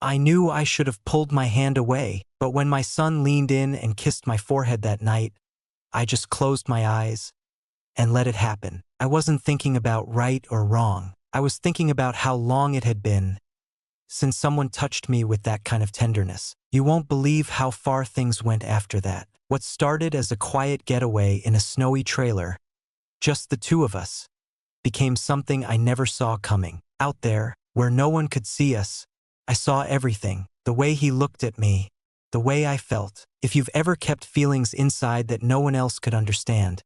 I knew I should have pulled my hand away, but when my son leaned in and kissed my forehead that night, I just closed my eyes and let it happen. I wasn't thinking about right or wrong. I was thinking about how long it had been since someone touched me with that kind of tenderness. You won't believe how far things went after that. What started as a quiet getaway in a snowy trailer, just the two of us, became something I never saw coming. Out there, where no one could see us, I saw everything. The way he looked at me, the way I felt. If you've ever kept feelings inside that no one else could understand,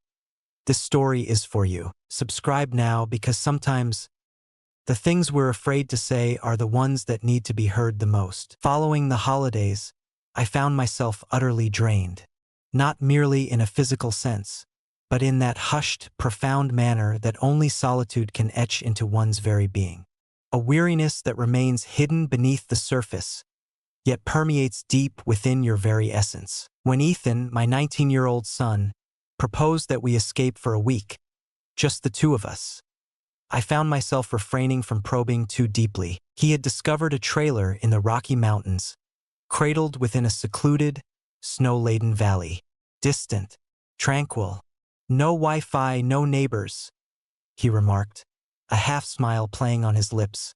this story is for you. Subscribe now, because sometimes the things we're afraid to say are the ones that need to be heard the most. Following the holidays, I found myself utterly drained. Not merely in a physical sense, but in that hushed, profound manner that only solitude can etch into one's very being. A weariness that remains hidden beneath the surface, yet permeates deep within your very essence. When Ethan, my 19-year-old son, proposed that we escape for a week, just the two of us, I found myself refraining from probing too deeply. He had discovered a trailer in the Rocky Mountains, cradled within a secluded, snow-laden valley. Distant, tranquil, no Wi-Fi, no neighbors, he remarked, a half-smile playing on his lips,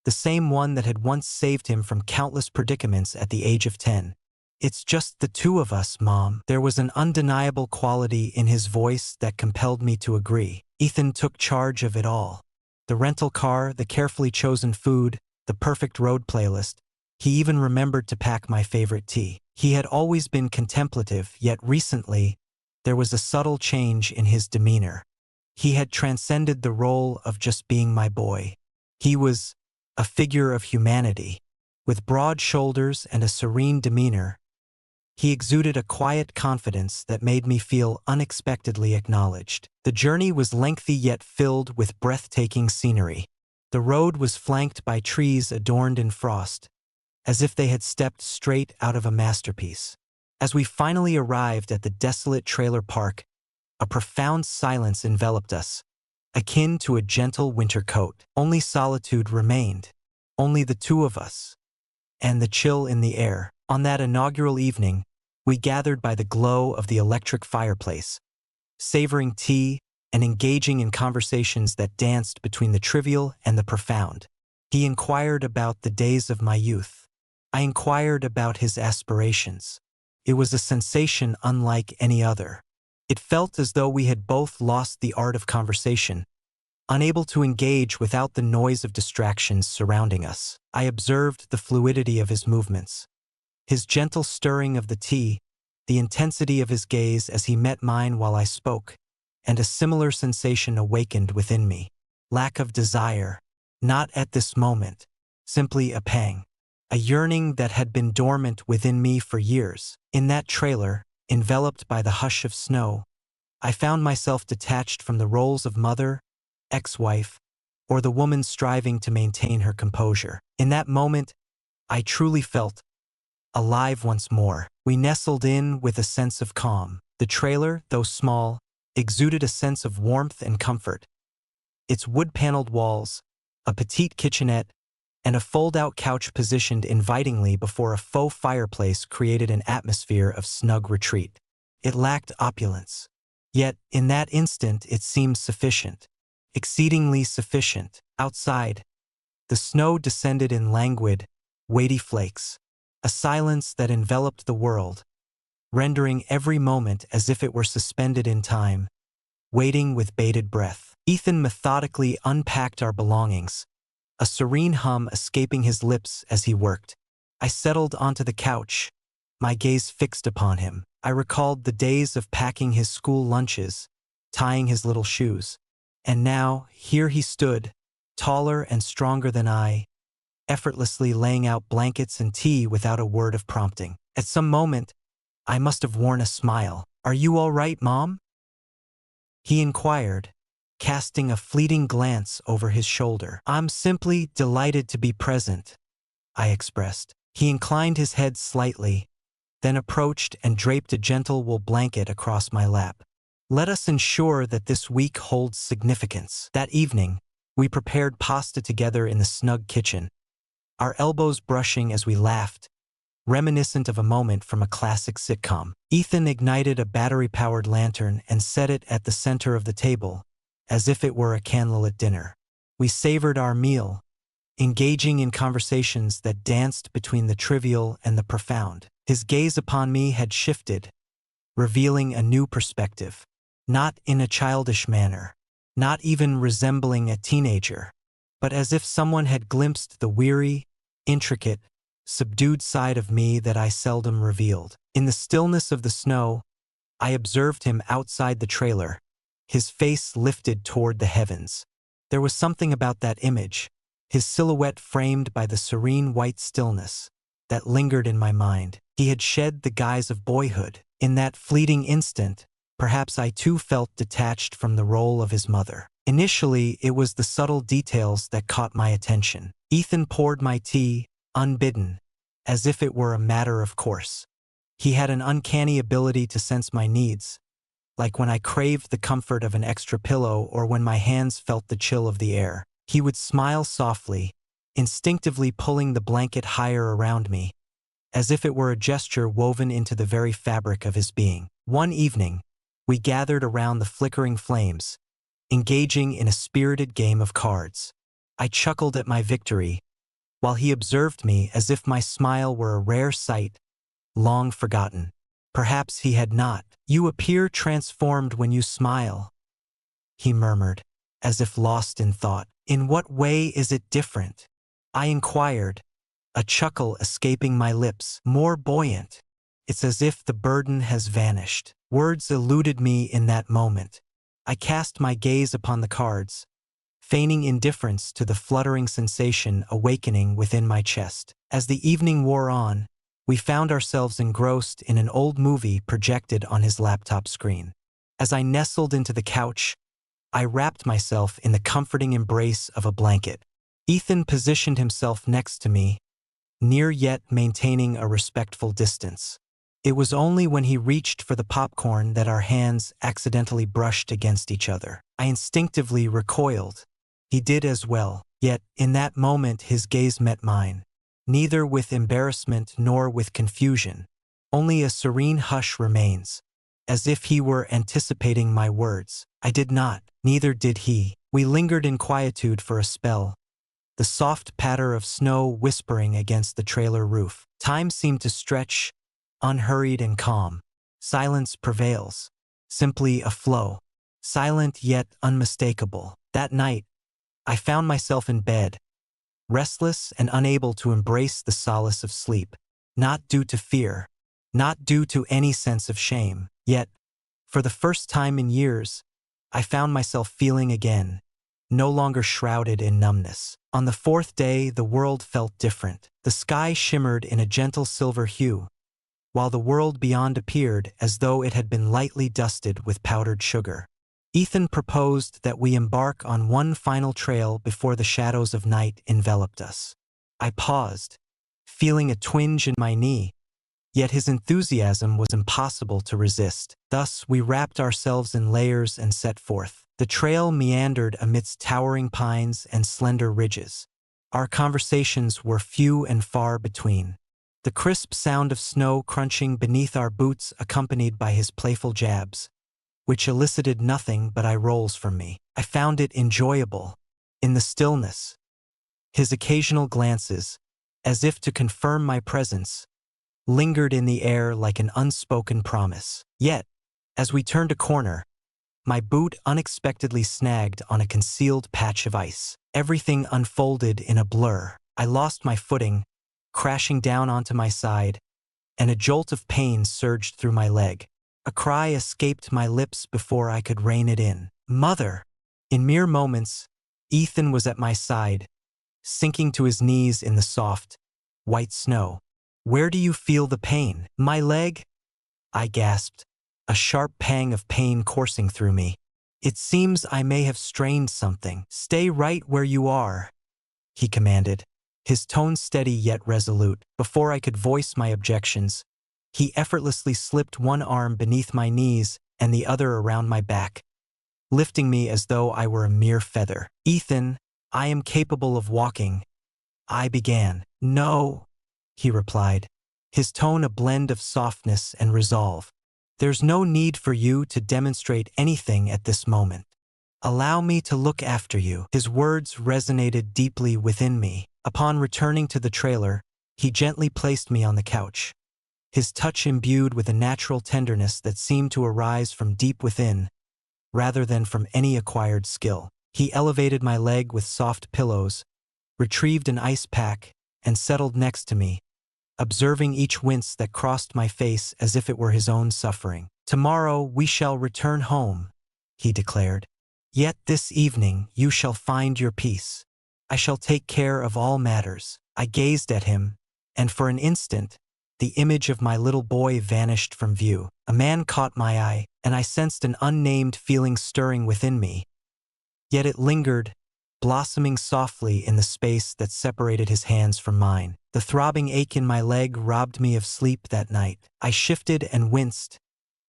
the same one that had once saved him from countless predicaments at the age of 10. It's just the two of us, Mom. There was an undeniable quality in his voice that compelled me to agree. Ethan took charge of it all. The rental car, the carefully chosen food, the perfect road playlist. He even remembered to pack my favorite tea. He had always been contemplative, yet recently, there was a subtle change in his demeanor. He had transcended the role of just being my boy. He was a figure of humanity. With broad shoulders and a serene demeanor, he exuded a quiet confidence that made me feel unexpectedly acknowledged. The journey was lengthy yet filled with breathtaking scenery. The road was flanked by trees adorned in frost, as if they had stepped straight out of a masterpiece. As we finally arrived at the desolate trailer park, a profound silence enveloped us, akin to a gentle winter coat. Only solitude remained, only the two of us, and the chill in the air. On that inaugural evening, we gathered by the glow of the electric fireplace, savoring tea and engaging in conversations that danced between the trivial and the profound. He inquired about the days of my youth. I inquired about his aspirations. It was a sensation unlike any other. It felt as though we had both lost the art of conversation, unable to engage without the noise of distractions surrounding us. I observed the fluidity of his movements, his gentle stirring of the tea, the intensity of his gaze as he met mine while I spoke, and a similar sensation awakened within me. Lack of desire, not at this moment, simply a pang, a yearning that had been dormant within me for years. In that trailer, enveloped by the hush of snow, I found myself detached from the roles of mother, ex-wife, or the woman striving to maintain her composure. In that moment, I truly felt alive once more. We nestled in with a sense of calm. The trailer, though small, exuded a sense of warmth and comfort. Its wood-paneled walls, a petite kitchenette, and a fold-out couch positioned invitingly before a faux fireplace created an atmosphere of snug retreat. It lacked opulence, yet in that instant it seemed sufficient, exceedingly sufficient. Outside, the snow descended in languid, weighty flakes, a silence that enveloped the world, rendering every moment as if it were suspended in time, waiting with bated breath. Ethan methodically unpacked our belongings, a serene hum escaping his lips as he worked. I settled onto the couch, my gaze fixed upon him. I recalled the days of packing his school lunches, tying his little shoes. And now, here he stood, taller and stronger than I, effortlessly laying out blankets and tea without a word of prompting. At some moment, I must have worn a smile. "Are you all right, Mom?" he inquired, casting a fleeting glance over his shoulder. "I'm simply delighted to be present," I expressed. He inclined his head slightly, then approached and draped a gentle wool blanket across my lap. "Let us ensure that this week holds significance." That evening, we prepared pasta together in the snug kitchen, our elbows brushing as we laughed, reminiscent of a moment from a classic sitcom. Ethan ignited a battery-powered lantern and set it at the center of the table, as if it were a candlelit dinner. We savored our meal, engaging in conversations that danced between the trivial and the profound. His gaze upon me had shifted, revealing a new perspective. Not in a childish manner, not even resembling a teenager, but as if someone had glimpsed the weary, intricate, subdued side of me that I seldom revealed. In the stillness of the snow, I observed him outside the trailer, his face lifted toward the heavens. There was something about that image, his silhouette framed by the serene white stillness, that lingered in my mind. He had shed the guise of boyhood. In that fleeting instant, perhaps I too felt detached from the role of his mother. Initially, it was the subtle details that caught my attention. Ethan poured my tea, unbidden, as if it were a matter of course. He had an uncanny ability to sense my needs, like when I craved the comfort of an extra pillow or when my hands felt the chill of the air. He would smile softly, instinctively pulling the blanket higher around me, as if it were a gesture woven into the very fabric of his being. One evening, we gathered around the flickering flames, engaging in a spirited game of cards. I chuckled at my victory, while he observed me as if my smile were a rare sight, long forgotten. Perhaps he had not. "You appear transformed when you smile," he murmured, as if lost in thought. "In what way is it different?" I inquired, a chuckle escaping my lips. "More buoyant. It's as if the burden has vanished." Words eluded me in that moment. I cast my gaze upon the cards, feigning indifference to the fluttering sensation awakening within my chest. As the evening wore on, we found ourselves engrossed in an old movie projected on his laptop screen. As I nestled into the couch, I wrapped myself in the comforting embrace of a blanket. Ethan positioned himself next to me, near yet maintaining a respectful distance. It was only when he reached for the popcorn that our hands accidentally brushed against each other. I instinctively recoiled. He did as well, yet in that moment his gaze met mine, neither with embarrassment nor with confusion. Only a serene hush remains, as if he were anticipating my words. I did not, neither did he. We lingered in quietude for a spell, the soft patter of snow whispering against the trailer roof. Time seemed to stretch, unhurried and calm. Silence prevails, simply a flow, silent yet unmistakable. That night, I found myself in bed, restless and unable to embrace the solace of sleep. Not due to fear, not due to any sense of shame. Yet, for the first time in years, I found myself feeling again, no longer shrouded in numbness. On the fourth day, the world felt different. The sky shimmered in a gentle silver hue, while the world beyond appeared as though it had been lightly dusted with powdered sugar. Ethan proposed that we embark on one final trail before the shadows of night enveloped us. I paused, feeling a twinge in my knee, yet his enthusiasm was impossible to resist. Thus, we wrapped ourselves in layers and set forth. The trail meandered amidst towering pines and slender ridges. Our conversations were few and far between. The crisp sound of snow crunching beneath our boots accompanied by his playful jabs, which elicited nothing but eye rolls from me. I found it enjoyable. In the stillness, his occasional glances, as if to confirm my presence, lingered in the air like an unspoken promise. Yet, as we turned a corner, my boot unexpectedly snagged on a concealed patch of ice. Everything unfolded in a blur. I lost my footing, crashing down onto my side, and a jolt of pain surged through my leg. A cry escaped my lips before I could rein it in. "Mother!" In mere moments, Ethan was at my side, sinking to his knees in the soft, white snow. "Where do you feel the pain?" "My leg," I gasped, a sharp pang of pain coursing through me. "It seems I may have strained something." "Stay right where you are," he commanded, his tone steady yet resolute. Before I could voice my objections, he effortlessly slipped one arm beneath my knees and the other around my back, lifting me as though I were a mere feather. "Ethan, I am capable of walking," I began. No, he replied, his tone a blend of softness and resolve. There's no need for you to demonstrate anything at this moment. Allow me to look after you. His words resonated deeply within me. Upon returning to the trailer, he gently placed me on the couch, his touch imbued with a natural tenderness that seemed to arise from deep within, rather than from any acquired skill. He elevated my leg with soft pillows, retrieved an ice pack, and settled next to me, observing each wince that crossed my face as if it were his own suffering. Tomorrow we shall return home, he declared. Yet this evening you shall find your peace. I shall take care of all matters. I gazed at him, and for an instant, the image of my little boy vanished from view. A man caught my eye, and I sensed an unnamed feeling stirring within me. Yet it lingered, blossoming softly in the space that separated his hands from mine. The throbbing ache in my leg robbed me of sleep that night. I shifted and winced,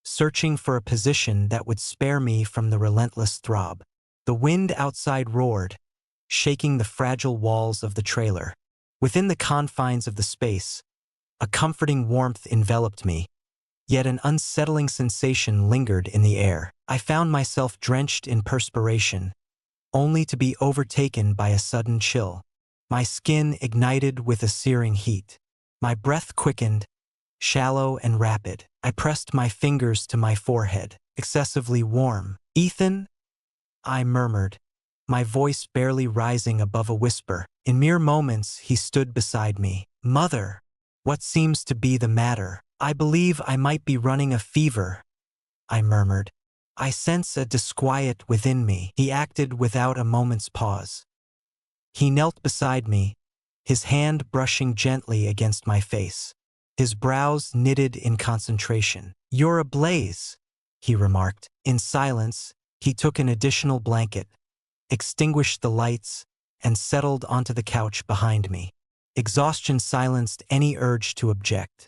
searching for a position that would spare me from the relentless throb. The wind outside roared, shaking the fragile walls of the trailer. Within the confines of the space, a comforting warmth enveloped me, yet an unsettling sensation lingered in the air. I found myself drenched in perspiration, only to be overtaken by a sudden chill. My skin ignited with a searing heat. My breath quickened, shallow and rapid. I pressed my fingers to my forehead, excessively warm. "Ethan?" I murmured, my voice barely rising above a whisper. In mere moments, he stood beside me. "Mother, what seems to be the matter?" "I believe I might be running a fever," I murmured. "I sense a disquiet within me." He acted without a moment's pause. He knelt beside me, his hand brushing gently against my face, his brows knitted in concentration. "You're ablaze," he remarked. In silence, he took an additional blanket, extinguished the lights, and settled onto the couch behind me. Exhaustion silenced any urge to object.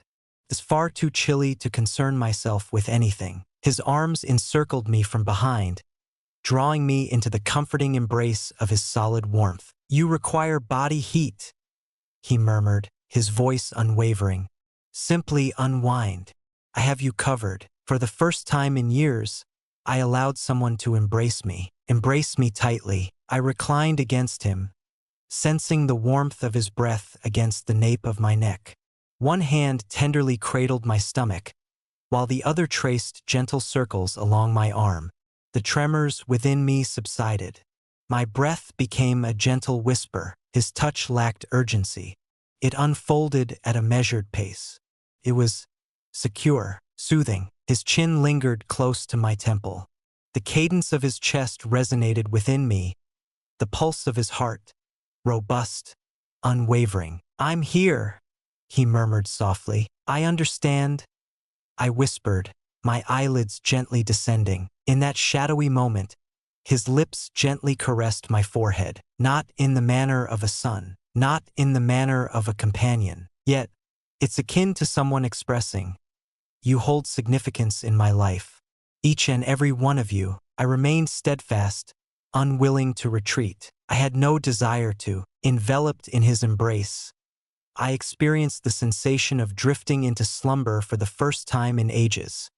It was far too chilly to concern myself with anything. His arms encircled me from behind, drawing me into the comforting embrace of his solid warmth. "You require body heat," he murmured, his voice unwavering. "Simply unwind. I have you covered." For the first time in years, I allowed someone to embrace me tightly. I reclined against him, sensing the warmth of his breath against the nape of my neck. One hand tenderly cradled my stomach, while the other traced gentle circles along my arm. The tremors within me subsided. My breath became a gentle whisper. His touch lacked urgency. It unfolded at a measured pace. It was secure, soothing. His chin lingered close to my temple. The cadence of his chest resonated within me, the pulse of his heart, robust, unwavering. "I'm here," he murmured softly. "I understand," I whispered, my eyelids gently descending. In that shadowy moment, his lips gently caressed my forehead, not in the manner of a son, not in the manner of a companion. Yet, it's akin to someone expressing, "You hold significance in my life. Each and every one of you." I remained steadfast, unwilling to retreat. I had no desire to. Enveloped in his embrace, I experienced the sensation of drifting into slumber for the first time in ages.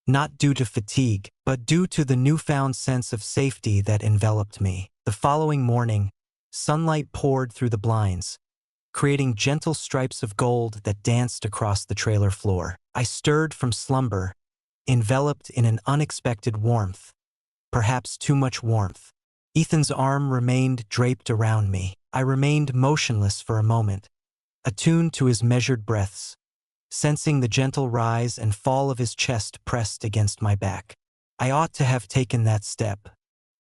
Not due to fatigue, but due to the newfound sense of safety that enveloped me. The following morning, sunlight poured through the blinds, creating gentle stripes of gold that danced across the trailer floor. I stirred from slumber, enveloped in an unexpected warmth, perhaps too much warmth. Ethan's arm remained draped around me. I remained motionless for a moment, attuned to his measured breaths, sensing the gentle rise and fall of his chest pressed against my back. I ought to have taken that step.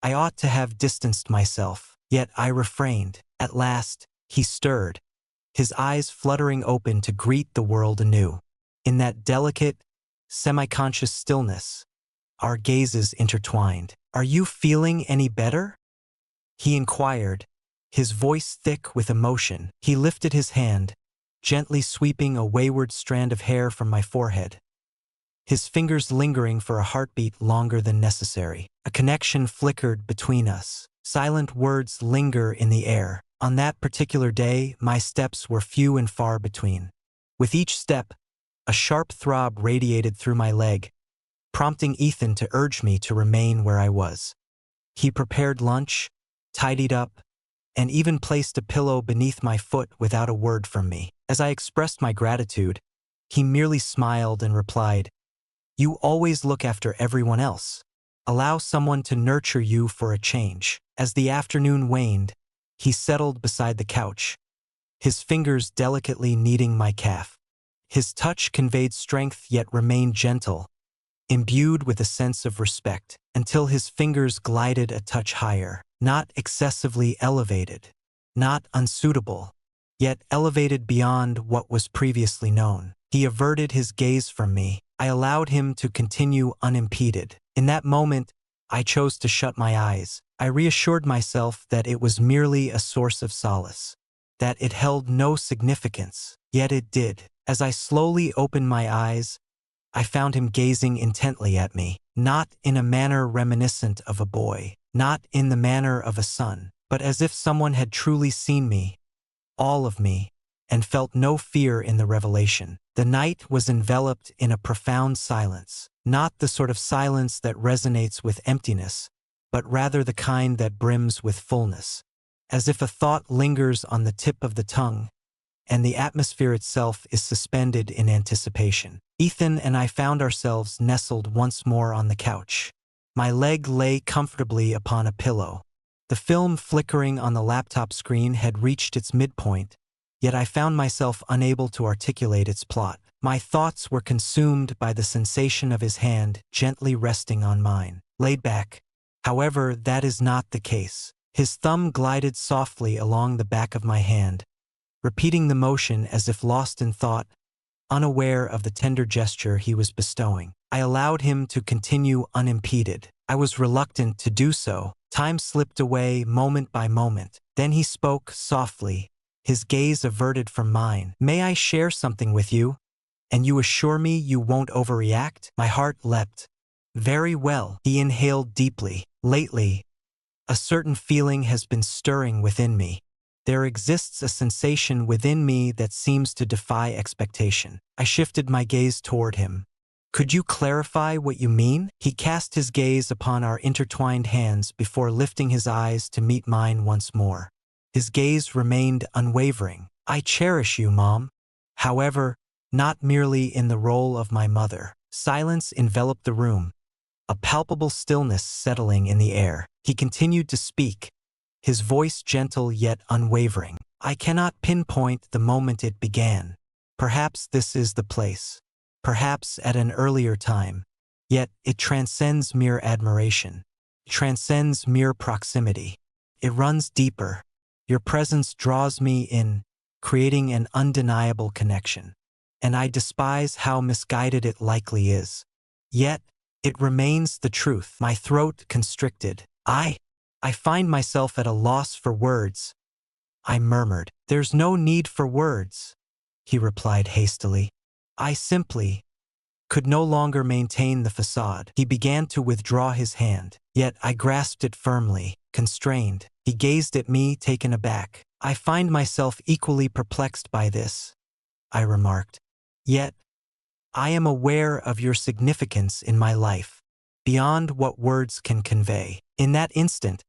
I ought to have distanced myself, yet I refrained. At last, he stirred, his eyes fluttering open to greet the world anew. In that delicate, semi-conscious stillness, our gazes intertwined. "Are you feeling any better?" he inquired, his voice thick with emotion. He lifted his hand, gently sweeping a wayward strand of hair from my forehead, his fingers lingering for a heartbeat longer than necessary. A connection flickered between us. Silent words linger in the air, On that particular day, my steps were few and far between. With each step, a sharp throb radiated through my leg, prompting Ethan to urge me to remain where I was. He prepared lunch, tidied up, and even placed a pillow beneath my foot without a word from me. As I expressed my gratitude, he merely smiled and replied, "You always look after everyone else. Allow someone to nurture you for a change." As the afternoon waned, he settled beside the couch, his fingers delicately kneading my calf. His touch conveyed strength yet remained gentle, imbued with a sense of respect, until his fingers glided a touch higher, not excessively elevated, not unsuitable, yet elevated beyond what was previously known. He averted his gaze from me. I allowed him to continue unimpeded. In that moment, I chose to shut my eyes. I reassured myself that it was merely a source of solace, that it held no significance, yet it did. As I slowly opened my eyes, I found him gazing intently at me, not in a manner reminiscent of a boy, not in the manner of a son, but as if someone had truly seen me, all of me, and felt no fear in the revelation. The night was enveloped in a profound silence, not the sort of silence that resonates with emptiness, but rather the kind that brims with fullness, as if a thought lingers on the tip of the tongue, and the atmosphere itself is suspended in anticipation. Ethan and I found ourselves nestled once more on the couch. My leg lay comfortably upon a pillow. The film flickering on the laptop screen had reached its midpoint, yet I found myself unable to articulate its plot. My thoughts were consumed by the sensation of his hand gently resting on mine. Laid back. However, that is not the case. His thumb glided softly along the back of my hand, repeating the motion as if lost in thought, unaware of the tender gesture he was bestowing. I allowed him to continue unimpeded. I was reluctant to do so. Time slipped away moment by moment. Then he spoke softly, his gaze averted from mine. "May I share something with you? And you assure me you won't overreact?" My heart leapt. "Very well." He inhaled deeply. "Lately, a certain feeling has been stirring within me. There exists a sensation within me that seems to defy expectation." I shifted my gaze toward him. "Could you clarify what you mean?" He cast his gaze upon our intertwined hands before lifting his eyes to meet mine once more. His gaze remained unwavering. "I cherish you, Mom. However, not merely in the role of my mother." Silence enveloped the room, a palpable stillness settling in the air. He continued to speak, his voice gentle yet unwavering. "I cannot pinpoint the moment it began. Perhaps this is the place. Perhaps at an earlier time. Yet it transcends mere admiration. It transcends mere proximity. It runs deeper. Your presence draws me in, creating an undeniable connection. And I despise how misguided it likely is. Yet, it remains the truth." My throat constricted. I find myself at a loss for words," I murmured. "There's no need for words," he replied hastily. I simply could no longer maintain the facade. He began to withdraw his hand, yet I grasped it firmly, constrained. He gazed at me, taken aback. "I find myself equally perplexed by this," I remarked. "Yet, I am aware of your significance in my life, beyond what words can convey." In that instant,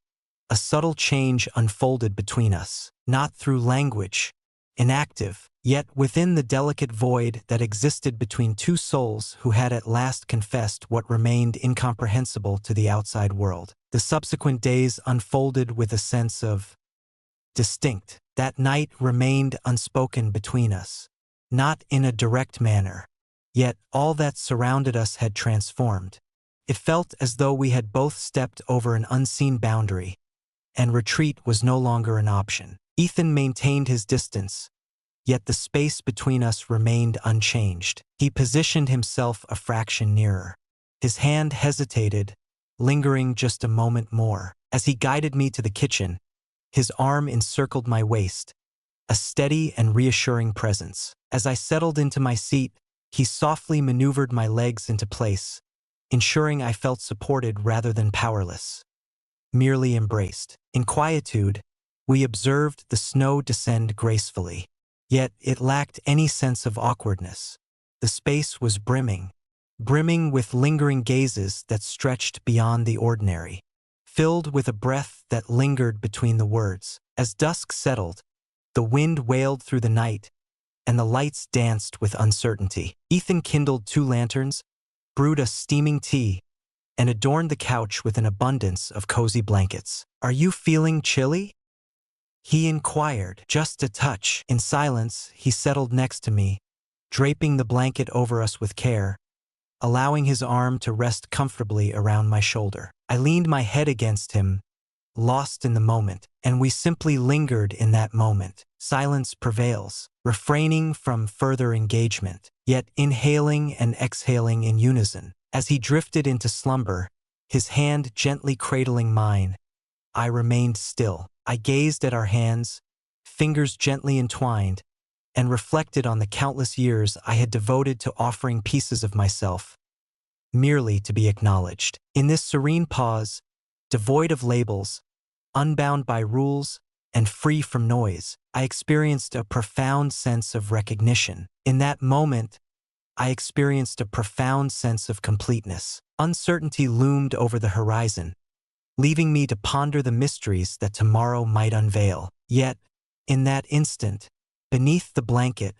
a subtle change unfolded between us, not through language, inactive, yet within the delicate void that existed between two souls who had at last confessed what remained incomprehensible to the outside world. The subsequent days unfolded with a sense of distinct. That night remained unspoken between us, not in a direct manner, yet all that surrounded us had transformed. It felt as though we had both stepped over an unseen boundary, and retreat was no longer an option. Ethan maintained his distance, yet the space between us remained unchanged. He positioned himself a fraction nearer. His hand hesitated, lingering just a moment more. As he guided me to the kitchen, his arm encircled my waist, a steady and reassuring presence. As I settled into my seat, he softly maneuvered my legs into place, ensuring I felt supported rather than powerless, merely embraced. In quietude, We observed the snow descend gracefully. Yet it lacked any sense of awkwardness. The space was brimming with lingering gazes that stretched beyond the ordinary, filled with a breath that lingered between the words. As dusk settled, the wind wailed through the night, and the lights danced with uncertainty. Ethan kindled 2 lanterns, brewed us steaming tea, and adorned the couch with an abundance of cozy blankets. "Are you feeling chilly?" he inquired. "Just a touch." In silence, he settled next to me, draping the blanket over us with care, allowing his arm to rest comfortably around my shoulder. I leaned my head against him, lost in the moment, and we simply lingered in that moment. Silence prevails, refraining from further engagement, yet inhaling and exhaling in unison. As he drifted into slumber, his hand gently cradling mine, I remained still. I gazed at our hands, fingers gently entwined, and reflected on the countless years I had devoted to offering pieces of myself, merely to be acknowledged. In this serene pause, devoid of labels, unbound by rules, and free from noise, I experienced a profound sense of recognition. In that moment, I experienced a profound sense of completeness. Uncertainty loomed over the horizon, leaving me to ponder the mysteries that tomorrow might unveil. Yet, in that instant, beneath the blanket,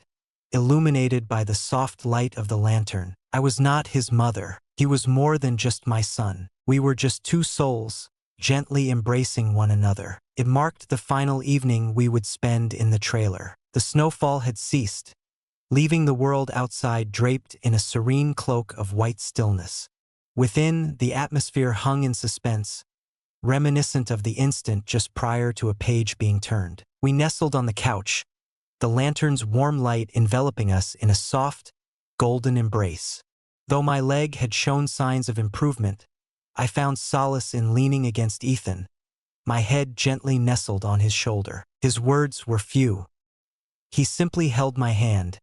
illuminated by the soft light of the lantern, I was not his mother. He was more than just my son. We were just 2 souls, gently embracing one another. It marked the final evening we would spend in the trailer. The snowfall had ceased, leaving the world outside draped in a serene cloak of white stillness. Within, the atmosphere hung in suspense, reminiscent of the instant just prior to a page being turned. We nestled on the couch, the lantern's warm light enveloping us in a soft, golden embrace. Though my leg had shown signs of improvement, I found solace in leaning against Ethan, my head gently nestled on his shoulder. His words were few. He simply held my hand,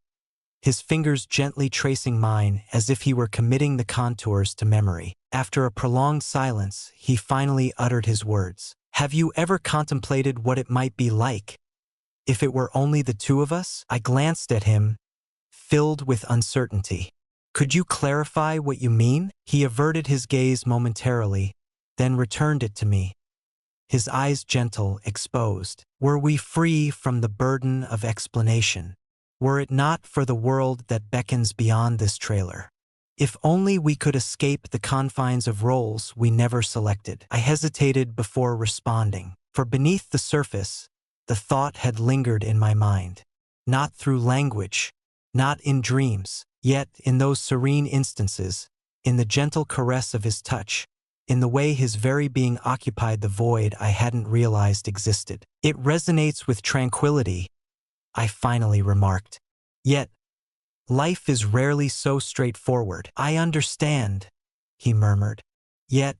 his fingers gently tracing mine as if he were committing the contours to memory. After a prolonged silence, he finally uttered his words. "Have you ever contemplated what it might be like if it were only the 2 of us?" I glanced at him, filled with uncertainty. "Could you clarify what you mean?" He averted his gaze momentarily, then returned it to me, his eyes gentle, exposed. "Were we free from the burden of explanation? Were it not for the world that beckons beyond this trailer? If only we could escape the confines of roles we never selected." I hesitated before responding, for beneath the surface, the thought had lingered in my mind. Not through language, not in dreams, yet in those serene instances, in the gentle caress of his touch, in the way his very being occupied the void I hadn't realized existed. "It resonates with tranquility," I finally remarked. "Yet, life is rarely so straightforward." "I understand," he murmured. "Yet,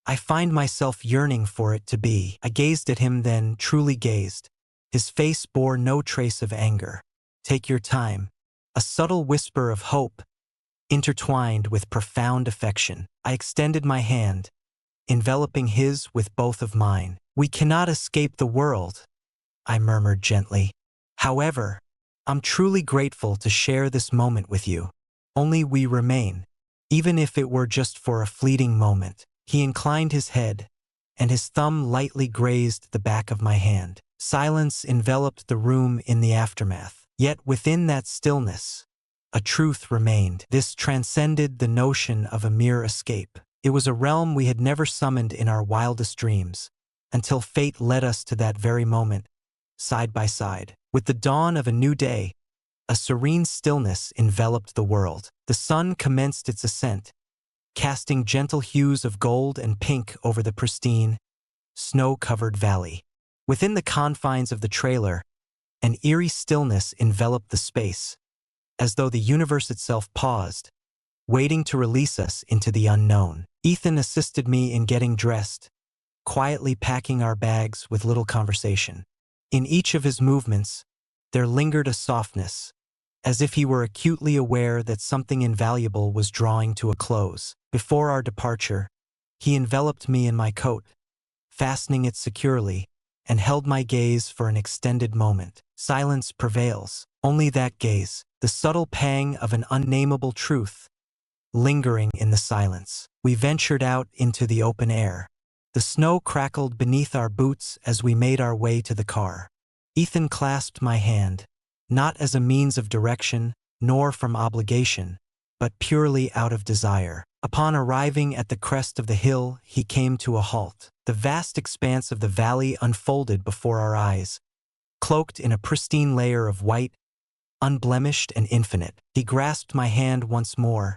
I find myself yearning for it to be." I gazed at him then, truly gazed. His face bore no trace of anger. "Take your time." A subtle whisper of hope, intertwined with profound affection. I extended my hand, enveloping his with both of mine. "We cannot escape the world," I murmured gently. "However, I'm truly grateful to share this moment with you. Only we remain, even if it were just for a fleeting moment." He inclined his head, and his thumb lightly grazed the back of my hand. Silence enveloped the room in the aftermath. Yet within that stillness, a truth remained. This transcended the notion of a mere escape. It was a realm we had never summoned in our wildest dreams, until fate led us to that very moment, side by side. With the dawn of a new day, a serene stillness enveloped the world. The sun commenced its ascent, casting gentle hues of gold and pink over the pristine, snow-covered valley. Within the confines of the trailer, an eerie stillness enveloped the space, as though the universe itself paused, waiting to release us into the unknown. Ethan assisted me in getting dressed, quietly packing our bags with little conversation. In each of his movements, there lingered a softness, as if he were acutely aware that something invaluable was drawing to a close. Before our departure, he enveloped me in my coat, fastening it securely, and held my gaze for an extended moment. Silence prevails. Only that gaze, the subtle pang of an unnameable truth, lingering in the silence. We ventured out into the open air. The snow crackled beneath our boots as we made our way to the car. Ethan clasped my hand, not as a means of direction, nor from obligation, but purely out of desire. Upon arriving at the crest of the hill, he came to a halt. The vast expanse of the valley unfolded before our eyes, cloaked in a pristine layer of white, unblemished and infinite. He grasped my hand once more,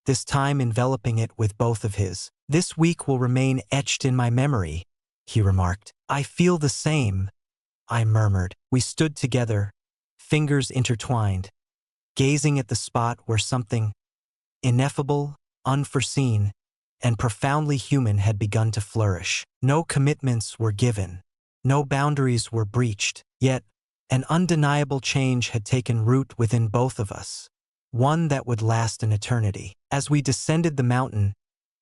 this time enveloping it with both of his. "This week will remain etched in my memory," he remarked. "I feel the same," I murmured. We stood together, fingers intertwined, gazing at the spot where something ineffable, unforeseen, and profoundly human had begun to flourish. No commitments were given, no boundaries were breached, yet an undeniable change had taken root within both of us, one that would last an eternity. As we descended the mountain,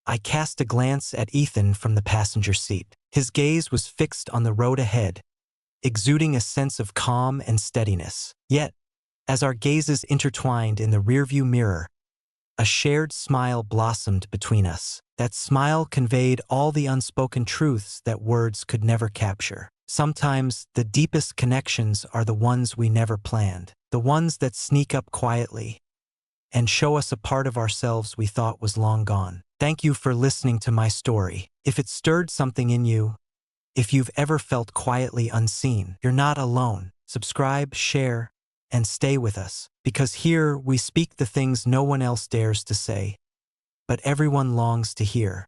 I cast a glance at Ethan from the passenger seat. His gaze was fixed on the road ahead, exuding a sense of calm and steadiness. Yet, as our gazes intertwined in the rearview mirror, a shared smile blossomed between us. That smile conveyed all the unspoken truths that words could never capture. Sometimes the deepest connections are the ones we never planned, the ones that sneak up quietly and show us a part of ourselves we thought was long gone. Thank you for listening to my story. If it stirred something in you, if you've ever felt quietly unseen, you're not alone. Subscribe, share, and stay with us, because here we speak the things no one else dares to say, but everyone longs to hear.